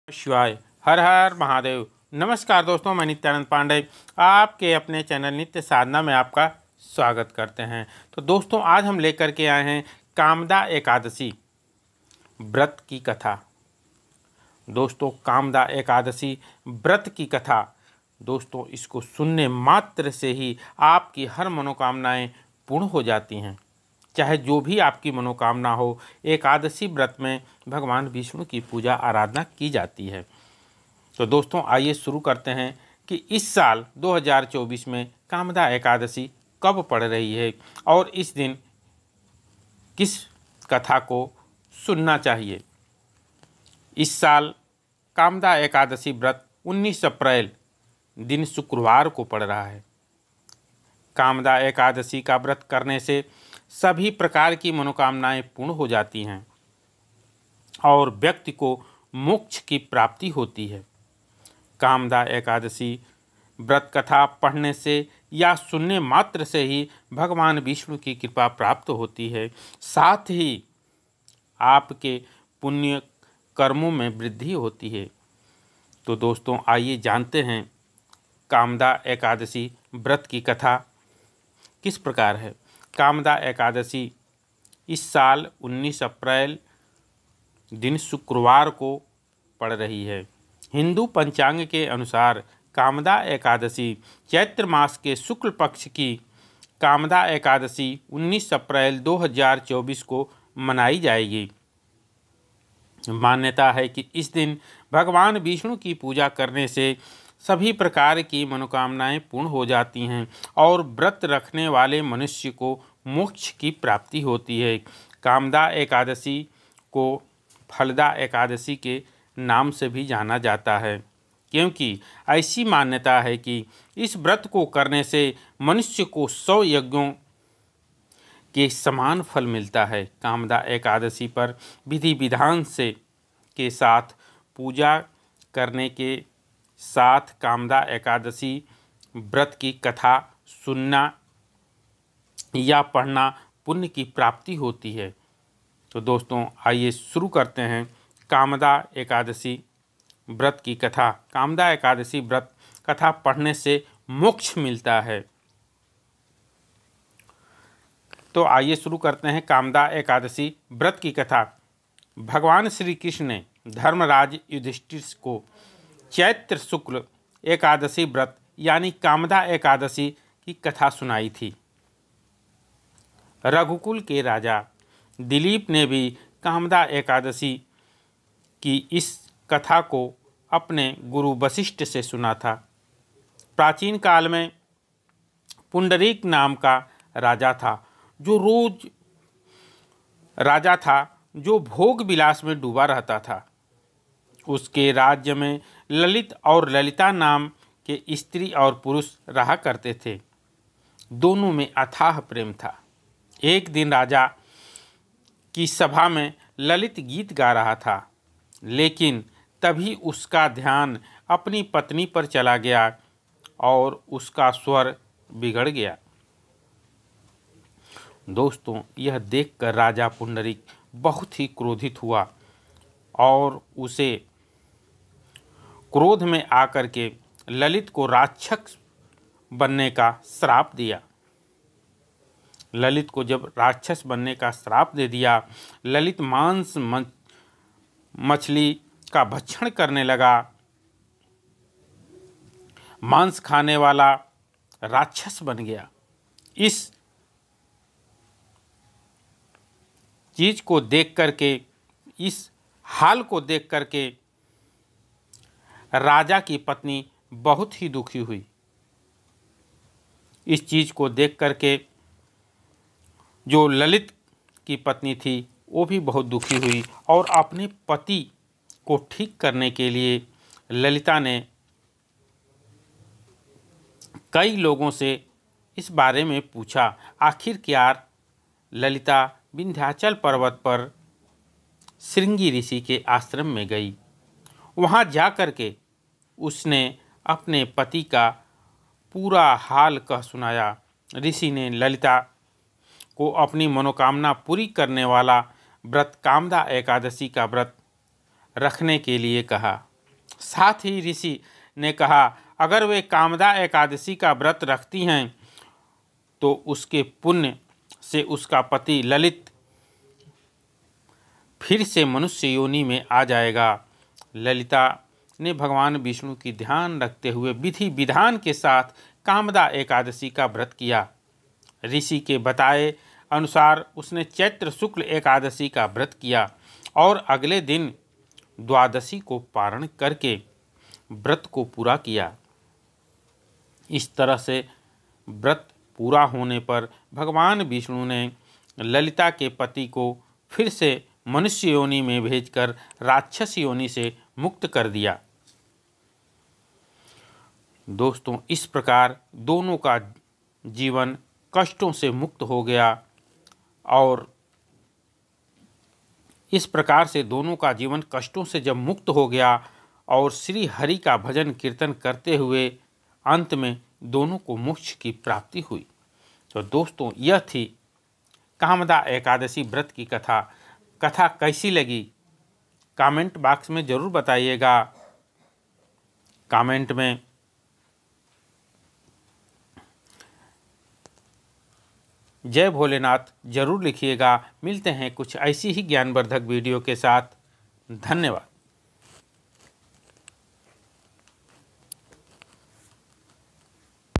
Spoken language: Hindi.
शिवाय। हर हर महादेव। नमस्कार दोस्तों, मैं नित्यानंद पांडे आपके अपने चैनल नित्य साधना में आपका स्वागत करते हैं। तो दोस्तों, आज हम लेकर के आए हैं कामदा एकादशी व्रत की कथा। दोस्तों, कामदा एकादशी व्रत की कथा, दोस्तों इसको सुनने मात्र से ही आपकी हर मनोकामनाएं पूर्ण हो जाती हैं। चाहे जो भी आपकी मनोकामना हो, एकादशी व्रत में भगवान विष्णु की पूजा आराधना की जाती है। तो दोस्तों, आइए शुरू करते हैं कि इस साल 2024 में कामदा एकादशी कब पड़ रही है और इस दिन किस कथा को सुनना चाहिए। इस साल कामदा एकादशी व्रत 19 अप्रैल दिन शुक्रवार को पड़ रहा है। कामदा एकादशी का व्रत करने से सभी प्रकार की मनोकामनाएं पूर्ण हो जाती हैं और व्यक्ति को मोक्ष की प्राप्ति होती है। कामदा एकादशी व्रत कथा पढ़ने से या सुनने मात्र से ही भगवान विष्णु की कृपा प्राप्त होती है, साथ ही आपके पुण्य कर्मों में वृद्धि होती है। तो दोस्तों, आइए जानते हैं कामदा एकादशी व्रत की कथा किस प्रकार है। कामदा एकादशी इस साल 19 अप्रैल दिन शुक्रवार को पड़ रही है। हिंदू पंचांग के अनुसार कामदा एकादशी चैत्र मास के शुक्ल पक्ष की कामदा एकादशी 19 अप्रैल 2024 को मनाई जाएगी। मान्यता है कि इस दिन भगवान विष्णु की पूजा करने से सभी प्रकार की मनोकामनाएं पूर्ण हो जाती हैं और व्रत रखने वाले मनुष्य को मोक्ष की प्राप्ति होती है। कामदा एकादशी को फलदा एकादशी के नाम से भी जाना जाता है, क्योंकि ऐसी मान्यता है कि इस व्रत को करने से मनुष्य को 100 यज्ञों के समान फल मिलता है। कामदा एकादशी पर विधि विधान से के साथ पूजा करने के साथ कामदा एकादशी व्रत की कथा सुनना या पढ़ना पुण्य की प्राप्ति होती है। तो दोस्तों, आइए शुरू करते हैं कामदा एकादशी व्रत की कथा। कामदा एकादशी व्रत कथा पढ़ने से मोक्ष मिलता है। तो आइए शुरू करते हैं कामदा एकादशी व्रत की कथा। भगवान श्री कृष्ण ने धर्मराज युधिष्ठिर को चैत्र शुक्ल एकादशी व्रत यानी कामदा एकादशी की कथा सुनाई थी। रघुकुल के राजा दिलीप ने भी कामदा एकादशी की इस कथा को अपने गुरु वशिष्ठ से सुना था। प्राचीन काल में पुंडरीक नाम का राजा था, जो भोग विलास में डूबा रहता था। उसके राज्य में ललित और ललिता नाम के स्त्री और पुरुष रहा करते थे। दोनों में अथाह प्रेम था। एक दिन राजा की सभा में ललित गीत गा रहा था, लेकिन तभी उसका ध्यान अपनी पत्नी पर चला गया और उसका स्वर बिगड़ गया। दोस्तों, यह देखकर राजा पुंडरीक बहुत ही क्रोधित हुआ और उसे क्रोध में आकर के ललित को राक्षस बनने का श्राप दिया। ललित को जब राक्षस बनने का श्राप दे दिया, ललित मांस मछली का भक्षण करने लगा। मांस खाने वाला राक्षस बन गया। इस चीज को देख करके, इस हाल को देख करके राजा की पत्नी बहुत ही दुखी हुई। इस चीज को देख करके जो ललित की पत्नी थी वो भी बहुत दुखी हुई और अपने पति को ठीक करने के लिए ललिता ने कई लोगों से इस बारे में पूछा। आखिरकार ललिता विंध्याचल पर्वत पर श्रृंगी ऋषि के आश्रम में गई। वहाँ जा कर के उसने अपने पति का पूरा हाल कह सुनाया। ऋषि ने ललिता को अपनी मनोकामना पूरी करने वाला व्रत कामदा एकादशी का व्रत रखने के लिए कहा। साथ ही ऋषि ने कहा, अगर वे कामदा एकादशी का व्रत रखती हैं तो उसके पुण्य से उसका पति ललित फिर से मनुष्य योनि में आ जाएगा। ललिता ने भगवान विष्णु की ध्यान रखते हुए विधि विधान के साथ कामदा एकादशी का व्रत किया। ऋषि के बताए अनुसार उसने चैत्र शुक्ल एकादशी का व्रत किया और अगले दिन द्वादशी को पारण करके व्रत को पूरा किया। इस तरह से व्रत पूरा होने पर भगवान विष्णु ने ललिता के पति को फिर से मनुष्य योनि में भेजकर राक्षस योनि से मुक्त कर दिया। दोस्तों, इस प्रकार दोनों का जीवन कष्टों से मुक्त हो गया और इस प्रकार से दोनों का जीवन कष्टों से जब मुक्त हो गया और श्री हरि का भजन कीर्तन करते हुए अंत में दोनों को मोक्ष की प्राप्ति हुई। तो दोस्तों, यह थी कामदा एकादशी व्रत की कथा। कथा कैसी लगी कमेंट बॉक्स में ज़रूर बताइएगा। कमेंट में जय भोलेनाथ जरूर लिखिएगा। मिलते हैं कुछ ऐसी ही ज्ञानवर्धक वीडियो के साथ। धन्यवाद।